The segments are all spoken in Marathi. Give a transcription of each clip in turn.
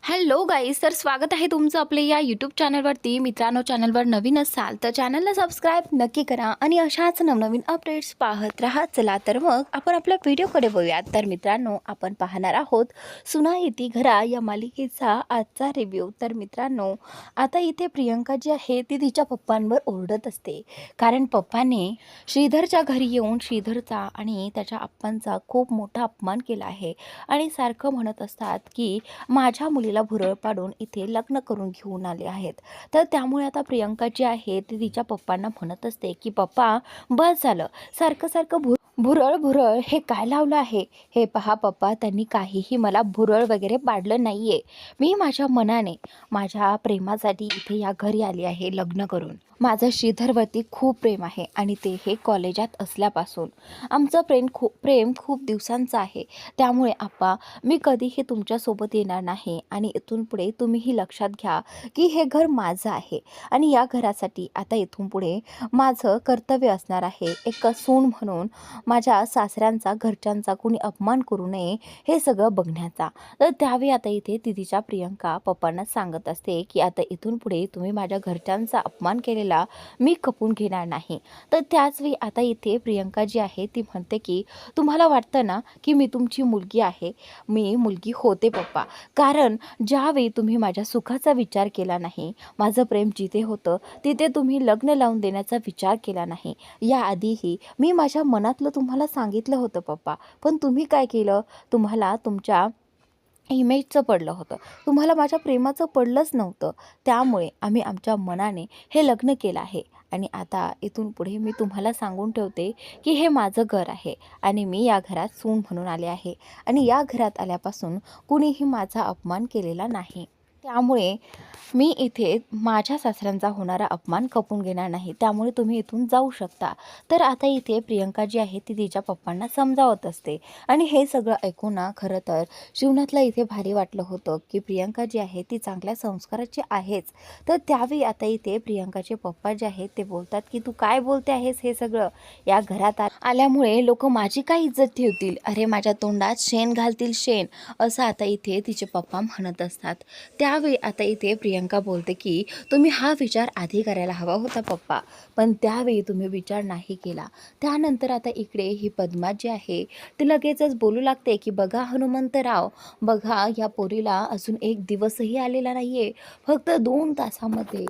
हॅलो गाईज, तर स्वागत आहे तुमचं आपले या यूट्यूब चॅनलवरती. मित्रांनो, चॅनलवर नवीन असाल तर चॅनलला सबस्क्राईब नक्की करा आणि अशाच नवनवीन अपडेट्स पाहत राहा. चला तर मग आपण आपल्या व्हिडिओकडे बघूयात. तर मित्रांनो, आपण पाहणार आहोत सुना येती घरा या मालिकेचा आजचा रिव्ह्यू. तर मित्रांनो, आता इथे प्रियंका जी आहे ती तिच्या पप्पांवर ओरडत असते, कारण पप्पाने श्रीधरच्या घरी येऊन श्रीधरचा आणि त्याच्या आप्पांचा खूप मोठा अपमान केला आहे आणि सारखं म्हणत असतात की माझ्या मुलीला भुरळ पाडून इथे लग्न करून घेऊन आले आहेत. तर त्यामुळे आता प्रियंका जी आहे ती तिच्या पप्पांना म्हणत असते की पप्पा, बस झालं, सारखं सारखं भुरळ भुरळ हे काय लावलं आहे. हे पहा पप्पा, त्यांनी काहीही मला भुरळ वगैरे पाडलं नाही आहे. मी माझ्या मनाने माझ्या प्रेमासाठी इथे या घरी आली आहे लग्न करून. माझं श्रीधरवरती खूप प्रेम आहे आणि ते हे कॉलेजात असल्यापासून आमचं प्रेम खूप दिवसांचं आहे. त्यामुळे आप्पा, मी कधीही तुमच्यासोबत येणार नाही आणि इथून पुढे तुम्हीही लक्षात घ्या की हे घर माझं आहे आणि या घरासाठी आता इथून पुढे माझं कर्तव्य असणार आहे, एक सून म्हणून माझ्या सासऱ्यांचा घरच्यांचा कोणी अपमान करू नये हे सगळं बघण्याचा. तर त्यावेळी आता इथे तिच्या प्रियंका पप्पांना सांगत असते की आता इथून पुढे तुम्ही माझ्या घरच्यांचा अपमान केलेला मी खपून घेणार नाही. तर त्याचवेळी आता इथे प्रियंका जी आहे ती म्हणते की तुम्हाला वाटतं ना की मी तुमची मुलगी आहे. मी मुलगी होते पप्पा, कारण ज्यावेळी तुम्ही माझ्या सुखाचा विचार केला नाही, माझं प्रेम जिथे होतं तिथे तुम्ही लग्न लावून देण्याचा विचार केला नाही. याआधीही मी माझ्या मनातलं तुम्हाला सांगितलं होतं पप्पा, पण तुम्ही काय केलं, तुम्हाला तुमच्या इमेजचं पडलं होतं, तुम्हाला माझ्या प्रेमाचं पडलंच नव्हतं. त्यामुळे आम्ही आमच्या मनाने हे लग्न केलं आहे आणि आता इथून पुढे मी तुम्हाला सांगून ठेवते की हे माझं घर आहे आणि मी या घरात सून म्हणून आले आहे आणि या घरात आल्यापासून कुणीही माझा अपमान केलेला नाही. त्यामुळे मी इथे माझ्या सासऱ्यांचा होणारा अपमान खपून घेणार नाही. त्यामुळे तुम्ही इथून जाऊ शकता. तर आता इथे प्रियंका जी आहे ती तिच्या पप्पांना समजावत असते आणि हे सगळं ऐकून ना खरं तर शिवनाथला इथे भारी वाटलं होतं की प्रियंका जी आहे ती चांगल्या संस्काराची आहेच. तर त्यावेळी आता इथे प्रियंकाचे पप्पा जे आहेत ते बोलतात की तू काय बोलते आहेस, हे सगळं या घरात आल्यामुळे लोक माझी काय इज्जत ठेवतील, अरे माझ्या तोंडात शेण घालतील शेण, असं आता इथे तिचे पप्पा म्हणत असतात. त्यावेळी आता इथे प्रियंका बोलते की तुम्ही हा विचार आधी करायला हवा होता पप्पा, पण त्यावेळी तुम्ही विचार नाही केला. त्यानंतर आता इकडे ही पद्मा जी आहे ती लगेचच बोलू लागते की बघा हनुमंतराव, बघा या पोरीला अजून एक दिवसही आलेला नाही आहे, फक्त 2 तासामध्ये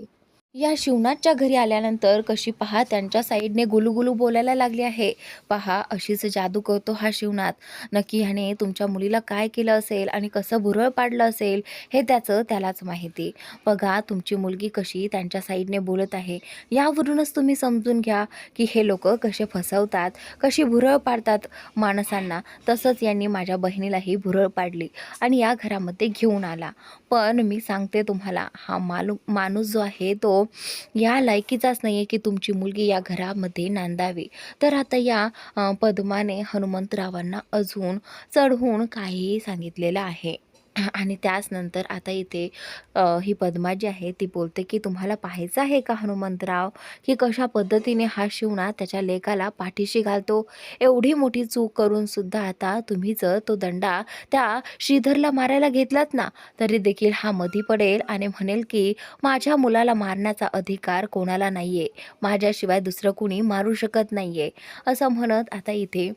या शिवनाथच्या घरी आल्यानंतर कशी पहा त्यांच्या साईडने गुलूगुलू बोलायला लागली आहे. पहा, अशीच जादू करतो हा शिवनाथ. नक्की ह्याने तुमच्या मुलीला काय केलं असेल आणि कसं भुरळ पाडलं असेल हे त्यालाच माहिती. बघा तुमची मुलगी कशी त्यांच्या साईडने बोलत आहे. यावरूनच तुम्ही समजून घ्या की हे लोक कसे फसवतात, कशी भुरळ पाडतात माणसांना. तसंच यांनी माझ्या बहिणीलाही भुरळ पाडली आणि या घरामध्ये घेऊन आला. पण मी सांगते तुम्हाला, हा माणूस जो आहे तो या लायकीचाच नाही आहे की तुमची मुलगी या घरामध्ये नांदावी. तर आता या पद्माने हनुमंतरावांना अजून चढवून काहीही सांगितलेलं आहे. आणि त्याच नंतर आता इथे ही पद्मा जी आहे ती बोलते की तुम्हाला पाहायचं आहे का हनुमंतराव, की कशा पद्धतीने हा शिवनाथ त्याच्या लेकाला पाठीशी घालतो. एवढी मोठी चूक करून सुद्धा आता तुम्ही जर तो दंडा त्या श्रीधरला मारायला घेतलात ना, तरी देखील हा मधी पडेल आणि म्हणेल की माझ्या मुलाला मारण्याचा अधिकार कोणाला नाही आहे, माझ्याशिवाय दुसरं कुणी मारू शकत नाही आहे, असं म्हणत आता इथे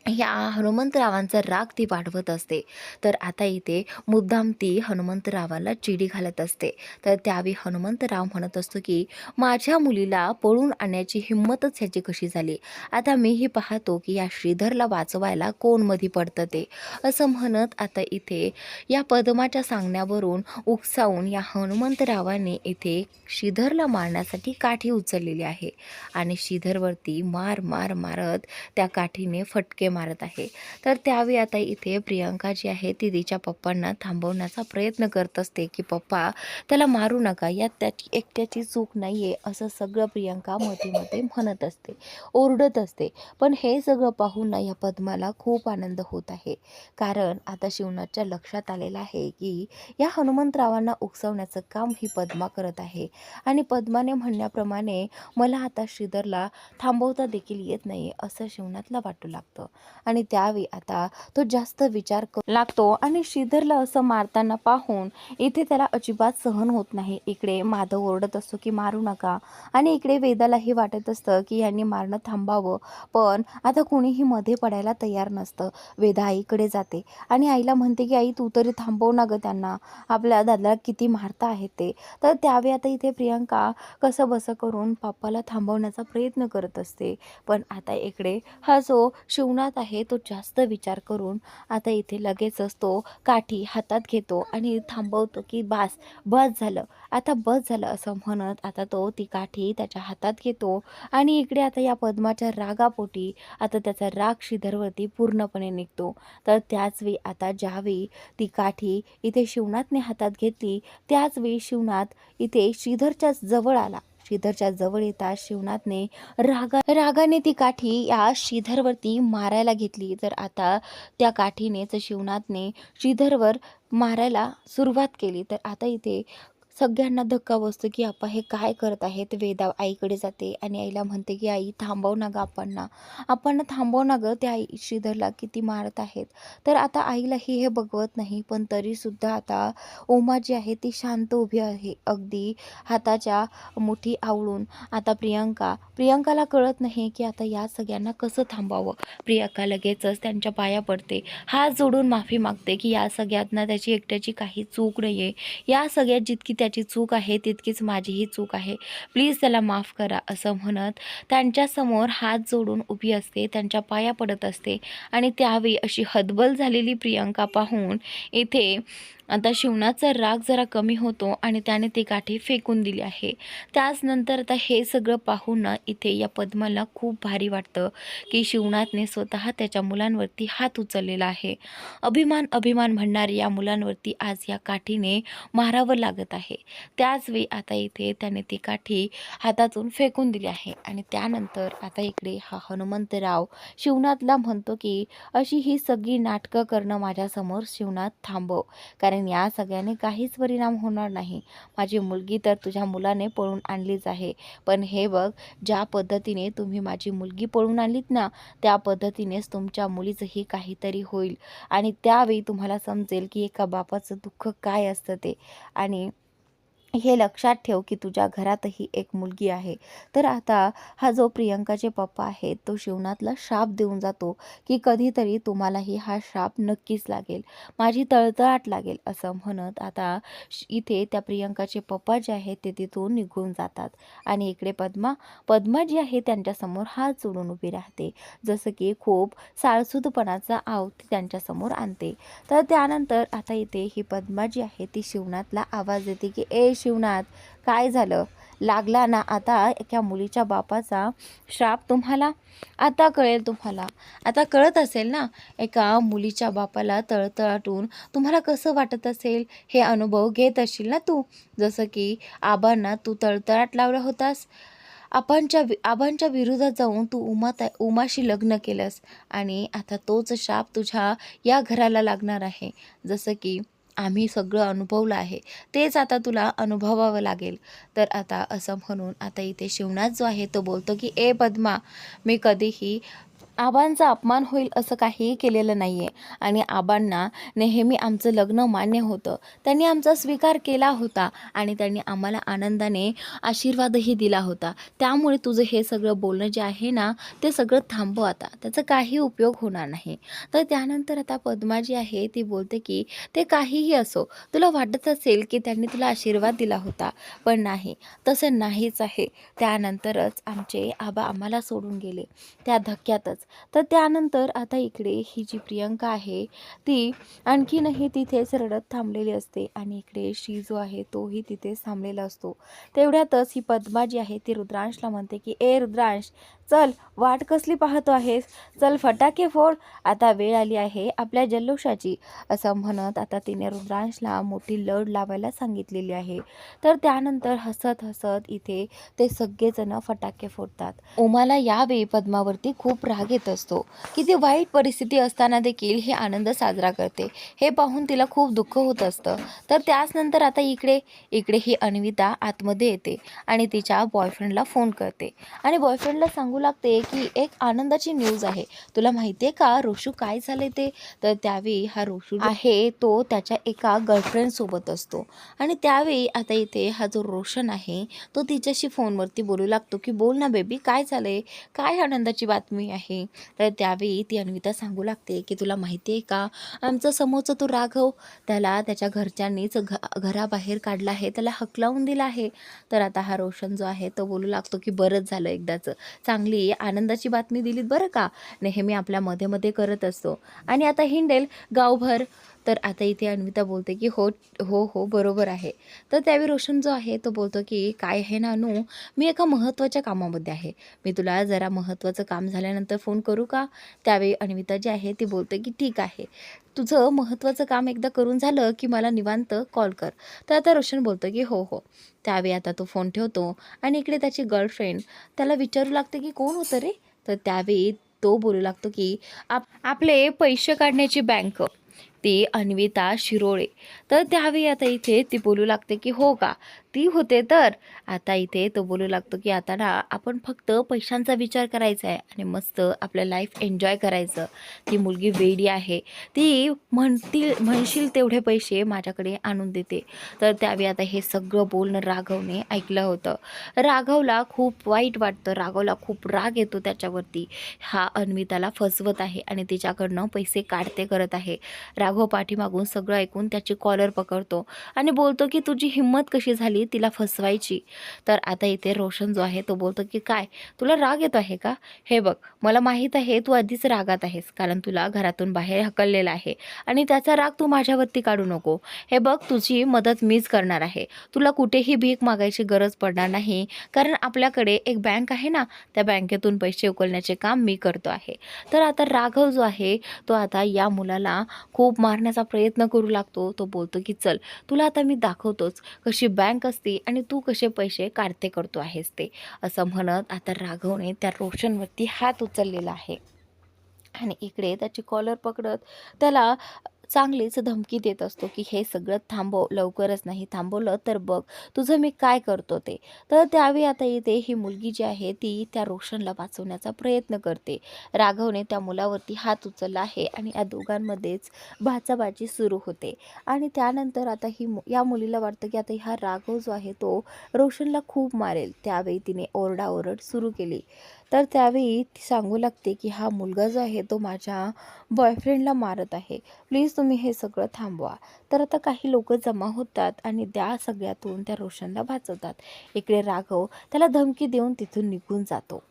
या हनुमंतरावांचा राग ती वाढवत असते. तर आता इथे मुद्दाम ती हनुमंतरावाला चिडी घालत असते. तर त्यावेळी हनुमंतराव म्हणत असतो की माझ्या मुलीला पळून आणण्याची हिंमतच ह्याची कशी झाली. आता मीही पाहतो की या श्रीधरला वाचवायला कोण मधी पडतं ते, असं म्हणत आता इथे या पद्माच्या सांगण्यावरून उकसावून या हनुमंतरावाने इथे श्रीधरला मारण्यासाठी काठी उचललेली आहे आणि श्रीधरवरती मार मार मारत त्या काठीने फटके मारत आहे. तर त्यावेळी आता इथे प्रियंका जी आहे ती तिच्या पप्पांना थांबवण्याचा प्रयत्न करत असते की पप्पा त्याला मारू नका, यात त्याची एकट्याची चूक नाही आहे, असं सगळं प्रियंका मध्ये म्हणत असते, ओरडत असते. पण हे सगळं पाहून ना या पद्माला खूप आनंद होत आहे, कारण आता शिवनाथच्या लक्षात आलेलं आहे की या हनुमंतरावांना उकसवण्याचं काम ही पद्मा करत आहे आणि पद्माने म्हणण्याप्रमाणे मला आता श्रीधरला थांबवता देखील येत नाही असं शिवनाथला वाटू लागतं. आणि त्यावेळी आता तो जास्त विचार लागतो आणि श्रीधरला असं मारताना पाहून इथे त्याला अजिबात सहन होत नाही. इकडे माधव ओरडत असतो की मारू नका आणि इकडे वेदालाही वाटत असतं की यांनी मारणं थांबावं, पण आता कोणीही मध्ये पडायला तयार नसतं. वेदा आईकडे जाते आणि आईला म्हणते की आई तू तरी थांबव ना गं त्यांना, आपल्या दादाला किती मारता आहेत ते. तर त्यावेळी आता इथे प्रियंका कसं बसं करून पप्पाला थांबवण्याचा प्रयत्न करत असते. पण आता इकडे हा जो शिवनाथ आहे तो जास्त विचार करून आता इथे लगेचच तो काठी हातात घेतो आणि थांबवतो की बस बस झालं, आता बस झालं असं म्हणत आता तो ती काठी त्याच्या हातात घेतो. आणि इकडे आता या पद्माच्या रागापोटी आता त्याचा राग श्रीधरवरती पूर्णपणे निघतो. तर त्याचवेळी आता ज्यावेळी ती काठी इथे शिवनाथने हातात घेतली त्याचवेळी शिवनाथ इथे श्रीधरच्या जवळ आला. श्रीधरच्या जवळ येता शिवनाथने रागाने ती काठी या श्रीधरवरती मारायला घेतली. तर आता त्या काठीनेच शिवनाथने श्रीधरवर मारायला सुरुवात केली. तर आता इथे सगळ्यांना धक्का बसतो की आपा हे काय करत आहेत. वेदा आईकडे जाते आणि आईला म्हणते की आई थांबव ना गं आपण थांबव ना गं, त्या आई श्रीधरला किती मारत आहेत. तर आता आईलाही हे बघवत नाही, पण तरीसुद्धा आता उमा जी आहे ती शांत उभी आहे अगदी हाताच्या मुठी आवळून. आता प्रियंकाला कळत नाही की आता या सगळ्यांना कसं थांबावं. प्रियंका लगेचच त्यांच्या पाया पडते, हात जोडून माफी मागते की या सगळ्यांना त्याची एकट्याची काही चूक नाही आहे, या सगळ्यात जितकी त्याची चूक आहे तितकीच माझीही चूक आहे, प्लीज त्याला माफ करा असं म्हणत त्यांच्यासमोर हात जोडून उभी असते, त्यांच्या पाया पडत असते. आणि त्यावेळी अशी हतबल झालेली प्रियंका पाहून इथे आता शिवनाथचा राग जरा कमी होतो आणि त्याने ती काठी फेकून दिली आहे. त्याचनंतर आता हे सगळं पाहून ना इथे या पद्माला खूप भारी वाटतं की शिवनाथने स्वतः त्याच्या मुलांवरती हात उचललेला आहे. अभिमान अभिमान म्हणणारे या मुलांवरती आज या काठीने मारावं लागत आहे. त्याचवेळी आता इथे त्याने ती काठी हातातून फेकून दिली आहे. आणि त्यानंतर आता इकडे हा हनुमंतराव शिवनाथला म्हणतो की अशी ही सगळी नाटकं करणं माझ्यासमोर शिवनाथ थांबव, कारण या सगळ्याने काहीच परिणाम होणार नाही. माझी मुलगी तर तुझ्या मुलाने पळून आणलीच आहे, पण हे बघ ज्या पद्धतीने तुम्ही माझी मुलगी पळून आणलीत ना त्या पद्धतीनेच तुमच्या मुलीचंही काहीतरी होईल आणि त्यावेळी तुम्हाला समजेल की एका बापाचं दुःख काय असतं ते. आणि हे लक्षात ठेव की तुझ्या घरातही एक मुलगी आहे. तर आता हा जो प्रियंकाचे पप्पा आहेत तो शिवनाथला श्राप देऊन जातो की कधीतरी तुम्हालाही हा श्राप नक्कीच लागेल, माझी तळतळाट लागेल असं म्हणत आता इथे त्या प्रियंकाचे पप्पा जे आहेत ते तिथून निघून जातात. आणि इकडे पद्मा जी आहे त्यांच्यासमोर हात जोडून उभी राहते, जसं की खूप साळसूदपणाचा आव ती त्यांच्यासमोर आणते. तर त्यानंतर आता इथे ही पद्मा जी आहे ती शिवनाथला आवाज देते की ए शिवनाथ, काय झालं, लागला ना आता एका मुलीच्या बापाचा श्राप तुम्हाला? आता कळेल तुम्हाला, आता कळत असेल ना एका मुलीच्या बापाला तळतळाटून तुम्हाला कसं वाटत असेल. हे अनुभव घेत असशील ना तू, जसं की आबांना तू तळतळाट लावला होतास, आबांच्या विरोधात जाऊन तू उमाशी लग्न केलंस आणि आता तोच शाप तुझ्या या घराला लागणार आहे. जसं की आम्ही सगळं अनुभवलं आहे तेच आता तुला अनुभवावं लागेल. तर आता असं म्हणून आता इथे शिवनाथ जो आहे तो बोलतो की ए पद्मा, मी कधीही आबांचा अपमान होईल असं काहीही केलेलं नाही आहे आणि आबांना नेहमी आमचं लग्न मान्य होतं, त्यांनी आमचा स्वीकार केला होता आणि त्यांनी आम्हाला आनंदाने आशीर्वादही दिला होता. त्यामुळे तुझं हे सगळं बोलणं जे आहे ना ते सगळं थांबव, आता त्याचा काही उपयोग होणार नाही. तर त्यानंतर आता पद्मा जी आहे ती बोलते की ते काहीही असो, तुला वाटत असेल की त्यांनी तुला आशीर्वाद दिला होता, पण नाही, तसं नाहीच आहे. त्यानंतरच आमचे आबा आम्हाला सोडून गेले त्या धक्क्यातच. तर त्यानंतर आता इकडे ही जी प्रियंका आहे ती आणखीनही तिथेच रडत थांबलेली असते आणि इकडे श्री जो आहे तोही तिथेच थांबलेला असतो. तेवढ्यातच ही पद्मा जी आहे ती रुद्रांशला म्हणते की ए रुद्रांश, चल, वाट कसली पाहतो आहेस, चल फटाके फोड, आता वेळ आली आहे आपल्या जल्लोषाची असं म्हणत आता तिने रुद्रांशला मोठी लढ लावायला सांगितलेली आहे. तर त्यानंतर हसत हसत इथे ते सगळेजण फटाके फोडतात. उमाला यावेळी पद्मावरती खूप राग येत असतो. किती वाईट परिस्थिती असताना देखील हे आनंद साजरा करते, हे पाहून तिला खूप दुःख होत असतं. तर त्याचनंतर आता इकडे इकडे ही अन्विता आतमध्ये येते आणि तिच्या बॉयफ्रेंडला फोन करते आणि बॉयफ्रेंडला सांगू लागते की एक आनंदाची न्यूज आहे. तुला माहिती आहे का रोशू काय झाले ते? तर त्यावेळी हा रोशू आहे तो त्याच्या एका गर्लफ्रेंडसोबत असतो आणि त्यावेळी आता इथे हा जो रोशन आहे तो तिच्याशी फोनवरती बोलू लागतो की बोल ना बेबी, काय झालंय, काय आनंदाची बातमी आहे? तर त्यावेळी ती अन्विता सांगू लागते की तुला माहिती आहे का, आमचा समोरचा तो राघव, त्याला त्याच्या घरच्यांनीच घराबाहेर काढला आहे, त्याला हकलावून दिला आहे. तर आता हा रोशन जो आहे तो बोलू लागतो की बरंच झालं, एकदाचं चांगली आनंदाची बातमी दिलीत बरं का, नेहमी आपल्या मध्ये मध्ये करत असतो आणि आता हिंडेल गावभर. तर आता इथे अन्विता बोलते की हो हो हो बरोबर आहे. तर त्यावेळी रोशन जो आहे तो बोलतो की काय आहे ना अनु, मी एका महत्त्वाच्या कामामध्ये आहे, मी तुला जरा महत्त्वाचं काम झाल्यानंतर फोन करू का? त्यावेळी अन्विता जी आहे ती बोलते की ठीक आहे, तुझं महत्त्वाचं काम एकदा करून झालं की मला निवांत कॉल कर. तर आता रोशन बोलतो की हो हो. त्यावेळी आता तो फोन ठेवतो आणि इकडे त्याची गर्लफ्रेंड त्याला विचारू लागते की कोण होतं रे? तर त्यावेळी तो बोलू लागतो की आपले पैसे काढण्याची बँक, ती अन्विता शिरोळे. तर त्यावेळी आता इथे ती बोलू लागते की हो का, ती होते. तर आता इथे तो बोलू लागतो की आता ना आपण फक्त पैशांचा विचार करायचा आहे आणि मस्त आपलं लाईफ एन्जॉय करायचं. ती मुलगी वेडी आहे, ती म्हणशील तेवढे पैसे माझ्याकडे आणून देते. तर त्यावेळी आता हे सगळं बोलणं राघवने ऐकलं होतं. राघवला खूप वाईट वाटतं, राघवला खूप राग येतो त्याच्यावरती. हा अन्विताला फसवत आहे आणि तिच्याकडनं पैसे काढते करत आहे. राघव पाठीमागून सगळं ऐकून त्याची कॉलर पकडतो आणि बोलतो की तुझी हिंमत कशी झाली तिला फसवायची? तर आता इथे रोशन जो आहे तो बोलतो की काय तुला राग येतो आहे का? हे बघ, मला माहीत आहे तू आधीच रागात आहेस, कारण तुला घरातून बाहेर हकललेलं आहे आणि त्याचा राग तू माझ्यावरती काढू नको. हे बघ, तुझी मदत मीच करणार आहे, तुला कुठेही भीक मागायची गरज पडणार नाही, कारण आपल्याकडे एक बँक आहे ना, त्या बँकेतून पैसे उकलण्याचे काम मी करतो आहे. तर आता राघव जो आहे तो आता या मुलाला खूप मारण्याचा प्रयत्न करू लागतो. तो बोलतो की चल तुला आता मी दाखवतोच कशी बँक असते आणि तू कसे पैसे काढते करतो आहेस ते. असं म्हणत आता राघवने त्या रोशनवरती हात उचललेला आहे आणि इकडे त्याची कॉलर पकडत त्याला चांगलीच धमकी देत असतो की हे सगळं थांबव, लवकरच नाही थांबवलं तर बघ तुझं मी काय करतो ते. तर त्यावेळी आता इथे ही मुलगी जी आहे ती त्या रोशनला वाचवण्याचा प्रयत्न करते. राघवने त्या मुलावरती हात उचलला आहे आणि या दोघांमध्येच बाचाबाची सुरू होते आणि त्यानंतर आता या मुलीला वाटतं की आता हा राघव जो आहे तो रोशनला खूप मारेल. त्यावेळी तिने ओरडाओरड सुरू केली. तर त्यावेळी ती सांगू लागते की हा मुलगा जो आहे तो माझ्या बॉयफ्रेंडला मारत आहे, प्लीज तुम्ही हे सगळं थांबवा. तर आता काही लोक जमा होतात आणि त्या सगळ्यातून त्या रोशनला वाचवतात. इकडे राघव त्याला धमकी देऊन तिथून निघून जातो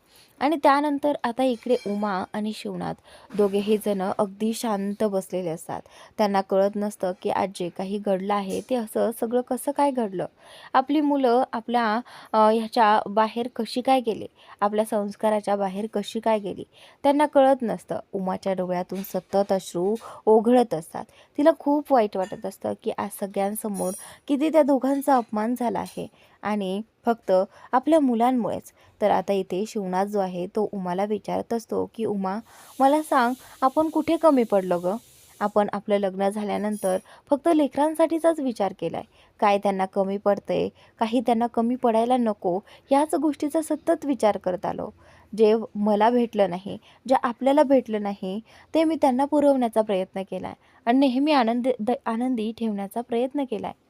आणि त्यानंतर आता इकडे उमा आणि शिवनाथ दोघेही जण अगदी शांत बसलेले असतात. त्यांना कळत नसतं की आज जे काही घडलं आहे ते असं सगळं कसं काय घडलं. आपली मुलं आपल्या ह्याच्या बाहेर कशी काय गेली, आपल्या संस्काराच्या बाहेर कशी काय गेली, त्यांना कळत नसतं. उमाच्या डोळ्यातून सतत अश्रू ओघळत असतात. तिला खूप वाईट वाटत असतं की आज सगळ्यांसमोर किती त्या दोघांचा अपमान झाला आहे आणि फक्त आपल्या मुलांमुळेच. तर आता इथे शिवनाथ जो आहे तो उमाला विचारत असतो की उमा, मला सांग, आपण कुठे कमी पडलो गं? आपण आपलं लग्न झाल्यानंतर फक्त लेकरांसाठीचाच विचार केला आहे, काय त्यांना कमी पडतंय, काही त्यांना कमी पडायला नको, याच गोष्टीचा सतत विचार करत आलो. जे मला भेटलं नाही, जे आपल्याला भेटलं नाही, ते मी त्यांना पुरवण्याचा प्रयत्न केला आहे आणि नेहमी आनंदी ठेवण्याचा प्रयत्न केला आहे.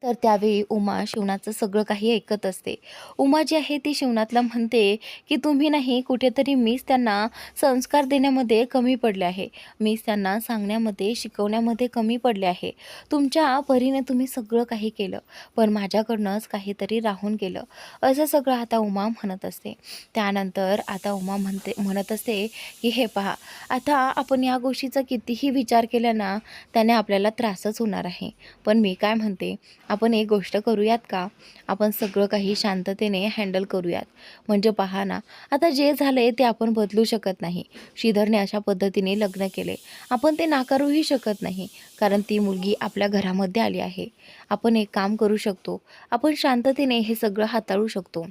तर त्यावेळी उमा शिवनाथचं सगळं काही ऐकत असते. उमा जी आहे ती शिवनाथला म्हणते की तुम्ही नाही, कुठेतरी मीच त्यांना संस्कार देण्यामध्ये कमी पडले आहे, मीच त्यांना सांगण्यामध्ये शिकवण्यामध्ये कमी पडले आहे. तुमच्या परीने तुम्ही सगळं काही केलं, पण माझ्याकडनंच काहीतरी राहून गेलं, असं सगळं आता उमा म्हणत असते. त्यानंतर आता उमा म्हणत असते की हे पहा, आता आपण या गोष्टीचा कितीही विचार केला ना त्याने आपल्याला त्रासच होणार आहे. पण मी काय म्हणते, आपण एक गोष्ट करूयात का, आपण सगळं काही शांततेने हँडल करूयात. म्हणजे पहा ना, आता जे झाले ते आपण बदलू शकत नाही. श्रीधरने अशा पद्धतीने लग्न केले, आपण ते नाकारूही शकत नाही, कारण ती मुलगी आपल्या घरामध्ये आली आहे. आपण एक काम करू शकतो, आपण शांततेने हे सगळं हाताळू शकतो.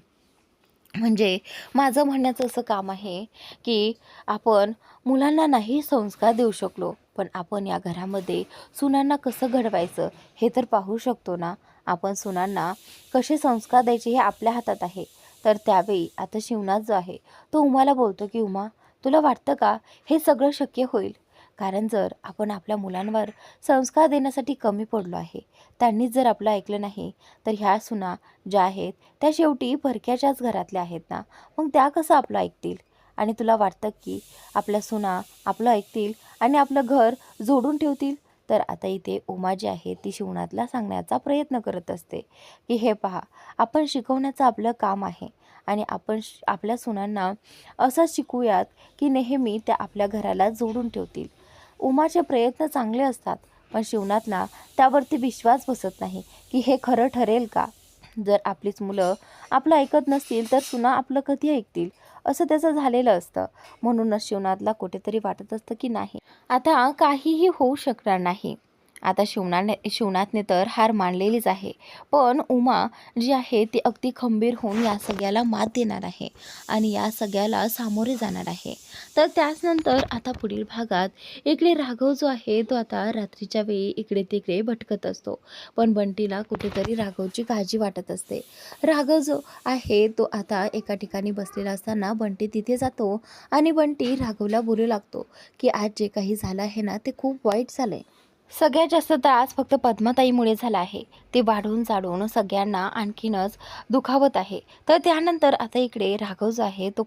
म्हणजे माझं म्हणण्याचं असं काम आहे की आपण मुलांना नाही संस्कार देऊ शकलो, पण आपण या घरामध्ये सुनांना कसं घडवायचं हे तर पाहू शकतो ना. आपण सुनांना कसे संस्कार द्यायचे हे आपल्या हातात आहे. तर त्यावेळी आता शिवनाथ जो आहे तो उमाला बोलतो की उमा, तुला वाटतं का हे सगळं शक्य होईल? कारण जर आपण आपल्या मुलांवर संस्कार देण्यासाठी कमी पडलो आहे, त्यांनीच जर आपलं ऐकलं नाही, तर ह्या सुना ज्या आहेत त्या शेवटी परक्याच्याच घरातल्या आहेत ना. मग त्या कसं आपलं ऐकतील? आणि तुला वाटतं की आपल्या सुना आपलं ऐकतील आणि आपलं घर जोडून ठेवतील? तर आता इथे उमा जी आहे ती शिवनाथला सांगण्याचा प्रयत्न करत असते की हे पहा, आपण शिकवण्याचं आपलं काम आहे आणि आपण आपल्या सुनांना असं शिकूयात की नेहमी त्या आपल्या घराला जोडून ठेवतील. उमाचे प्रयत्न चांगले असतात, पण शिवनाथला त्यावरती विश्वास बसत नाही की हे खरं ठरेल का. जर आपलीच मुलं आपलं ऐकत नसतील तर सुना आपलं कधी ऐकतील, असं त्याचं झालेलं असतं. म्हणूनच शिवनाथला कुठेतरी वाटत असतं की नाही, आता काहीही होऊ शकणार नाही. आता शिवनाथने तर हार मानलेलीच आहे, पण उमा जी आहे ती अगदी खंबीर होऊन या सगळ्याला मात देणार आहे आणि या सगळ्याला सामोरे जाणार आहे. तर त्याचनंतर आता पुढील भागात इकडे राघव जो आहे तो आता रात्रीच्या वेळी इकडे तिकडे भटकत असतो, पण बंटीला कुठेतरी राघवची काळजी वाटत असते. राघव जो आहे तो आता एका ठिकाणी बसलेला असताना बंटी तिथे जातो आणि बंटी राघवला बोलू लागतो की आज जे काही झालं आहे ना ते खूप वाईट झालंय. सगळ्यात जास्त त्रास फक्त पद्माताईमुळे झाला आहे. ते वाढून चाढून सगळ्यांना आणखीनच दुखावत आहे. तर त्यानंतर आता इकडे राघव जो आहे तो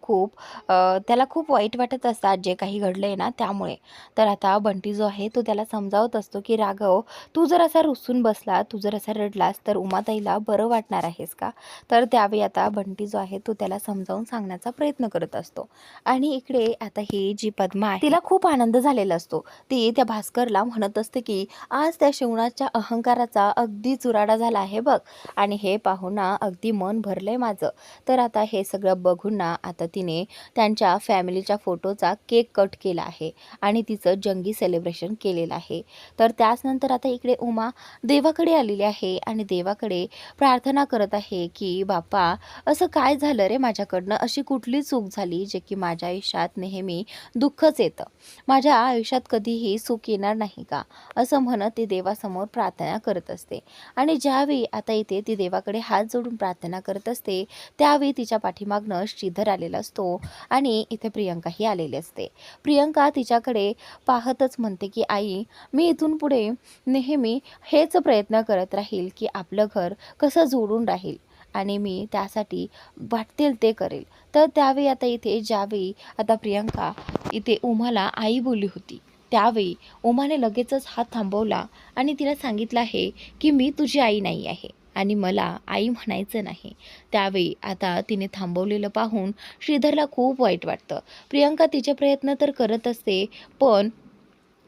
त्याला खूप वाईट वाटत असतात जे काही घडलं आहे ना त्यामुळे. तर आता बंटी जो आहे तो त्याला समजावत असतो की राघव, तू जर असा रुसून बसला, तू जर असा रडलास तर उमाताईला बरं वाटणार आहेस का? तर त्यावेळी आता बंटी जो आहे तो त्याला समजावून सांगण्याचा प्रयत्न करत असतो. आणि इकडे आता ही जी पद्मा आहे तिला खूप आनंद झालेला असतो. ती त्या भास्करला म्हणत असते की आज त्या शिवणाच्या अहंकाराचा अगदी चुराडा झाला आहे बघ, आणि हे पाहून ना अगदी मन भरलंय माझं. तर आता हे सगळं बघून ना आता तिने त्यांच्या फॅमिलीच्या फोटोचा केक कट केला आहे आणि तिचं जंगी सेलिब्रेशन केलेलं आहे. तर त्याचनंतर आता इकडे उमा देवाकडे आलेली आहे आणि देवाकडे प्रार्थना करत आहे की बाप्पा, असं काय झालं रे माझ्याकडनं, अशी कुठली चूक झाली जे की माझ्या आयुष्यात नेहमी दुःखच येतं, माझ्या आयुष्यात कधीही सुख येणार नाही का, असं म्हणत ती देवासमोर प्रार्थना करत असते. आणि ज्यावेळी आता इथे ती देवाकडे हात जोडून प्रार्थना करत असते त्यावेळी तिच्या पाठीमागनं श्रीधर आलेला असतो आणि इथे प्रियंकाही आलेली असते. प्रियंका तिच्याकडे पाहतच म्हणते की आई, मी इथून पुढे नेहमी हेच प्रयत्न करत राहील की आपलं घर कसं जोडून राहील आणि मी त्यासाठी वाटतील ते करेल. तर त्यावेळी आता इथे ज्यावेळी आता प्रियंका इथे उमाला आई बोलली होती त्यावेळी उमाने लगेचच हात थांबवला आणि तिला सांगितलं आहे की मी तुझी आई नाही आहे आणि मला आई म्हणायचं नाही. त्यावेळी आता तिने थांबवलेलं पाहून श्रीधरला खूप वाईट वाटतं. प्रियंका तिचे प्रयत्न तर करत असते, पण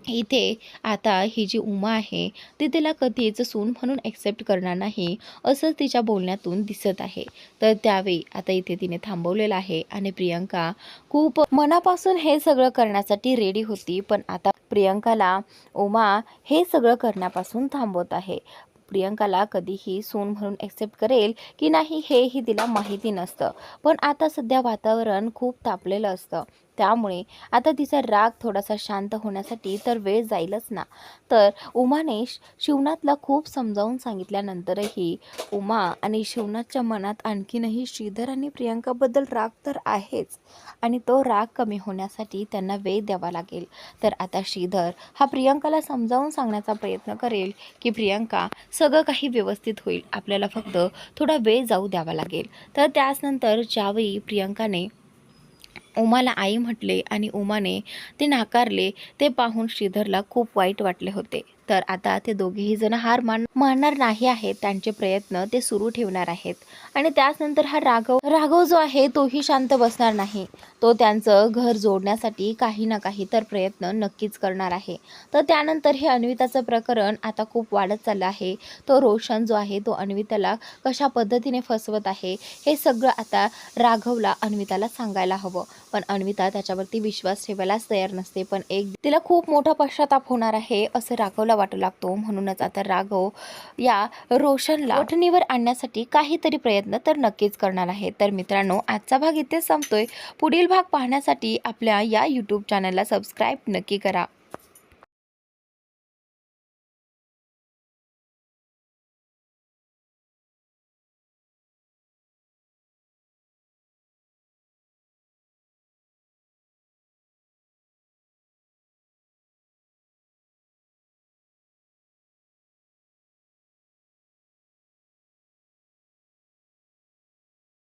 इथे आता ही जी उमा आहे ती तिला कधीच सून म्हणून ॲक्सेप्ट करणार नाही असं तिच्या बोलण्यातून दिसत आहे. तर त्यावेळी आता इथे तिने थांबवलेलं आहे आणि प्रियंका खूप मनापासून हे सगळं करण्यासाठी रेडी होती, पण आता प्रियंकाला उमा हे सगळं करण्यापासून थांबवत आहे. प्रियंकाला कधीही सून म्हणून ॲक्सेप्ट करेल की नाही हेही तिला माहिती नसतं, पण आता सध्या वातावरण खूप तापलेलं असतं, त्यामुळे आता तिचा राग थोडासा शांत होण्यासाठी तर वेळ जाईलच ना. तर उमाने शिवनाथला खूप समजावून सांगितल्यानंतरही उमा आणि शिवनाथच्या मनात आणखीनही श्रीधर आणि प्रियंकाबद्दल राग तर आहेच आणि तो राग कमी होण्यासाठी त्यांना वेळ द्यावा लागेल. तर आता श्रीधर हा प्रियंकाला समजावून सांगण्याचा प्रयत्न करेल की प्रियंका, सगळं काही व्यवस्थित होईल, आपल्याला फक्त थोडा वेळ जाऊ द्यावा लागेल. तर त्याचनंतर ज्यावेळी प्रियंकाने उमाला आई म्हटले आणि उमाने ते नाकारले ते पाहून श्रीधरला खूप वाईट वाटले होते. तर आता ते दोघेही जण हार मानणार नाही आहेत, त्यांचे प्रयत्न ते सुरू ठेवणार आहेत. आणि त्याचनंतर हा राघव जो आहे तोही शांत बसणार नाही. तो त्यांचं घर जोडण्यासाठी काही ना काही तर प्रयत्न नक्कीच करणार आहे. तर त्यानंतर हे अन्विताचं प्रकरण आता खूप वाढत चाललं आहे. तो रोशन जो आहे तो अन्विताला कशा पद्धतीने फसवत आहे हे सगळं आता राघवला अन्विताला सांगायला हवं, पण अन्विता त्याच्यावरती विश्वास ठेवायलाच तयार नसते. पण एक तिला खूप मोठा पश्चाताप होणार आहे असं राघवला चांगला वाटू लागतो. म्हणूनच आता राघव या रोशनला वठणीवर आणण्यासाठी काहीतरी प्रयत्न तर नक्कीच करणार आहे. तर मित्रांनो, आजचा भाग इथे संपतोय. पुढील भाग पाहण्यासाठी आपल्या या यूट्यूब चॅनलला सबस्क्राईब नक्की करा.